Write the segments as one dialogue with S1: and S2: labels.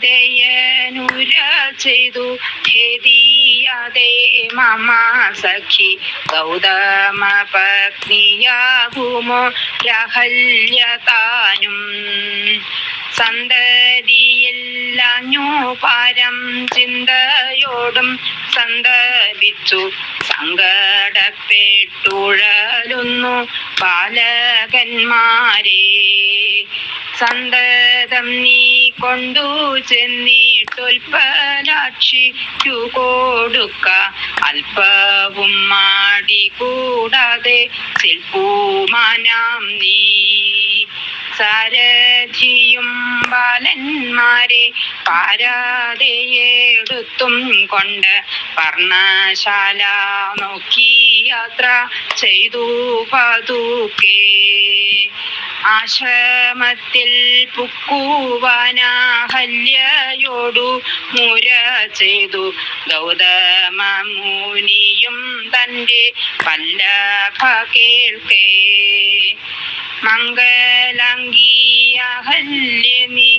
S1: ദയനുര ചെയ്തു ഖേദിയാതെ മമ സഖി ഗൗതമ പത്നിയാകുമോ രാഹല്യതാനും സന്തതിയില്ലാഞ്ഞു പാരം ചിന്തയോടും സന്തപിച്ചു സങ്കടപ്പെട്ടുഴലുന്നു ബാലകന്മാരെ സന്തതം നീ കൊണ്ടു ചെന്നിട്ടൊൽപ്പലാക്ഷിക്കു കൊടുക്ക അല്പവും മാടി കൂടാതെ ശിൽപ്പുമാനാം നീ സാരഥിയും ബാലന്മാരെ പാരാതെയെടുത്തും കൊണ്ട് പർണശാല നോക്കി യാത്ര ചെയ്തു പതുക്കെ ആശ്രമത്തിൽ പുക്കുവാനാഹല്യയോടു മുര ചെയ്തു ഗൗതമ മുനിയും തൻ്റെ വല്ലഭ കേൾക്കേ മംഗലാംഗിയഹല്യ നീ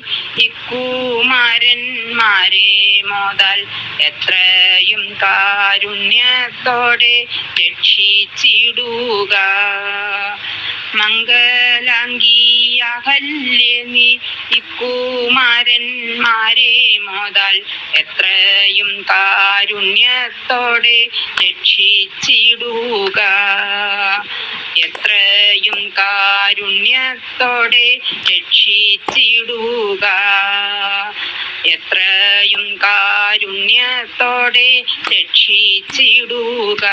S1: ഇക്കുമാരന്മാരെ മോദാൽ എത്രയും കാരുണ്യത്തോടെ രക്ഷിച്ചിടുക മംഗലാംഗിയഹല്യ നീ ഇക്കുമാരന്മാരെ മോദാൽ എത്രയും കാരുണ്യത്തോടെ രക്ഷിച്ചിടുക എത്രയും കാരുണ്യത്തോടെ രക്ഷിച്ചിടുക എത്രയും കാരുണ്യത്തോടെ രക്ഷിച്ചിടുക.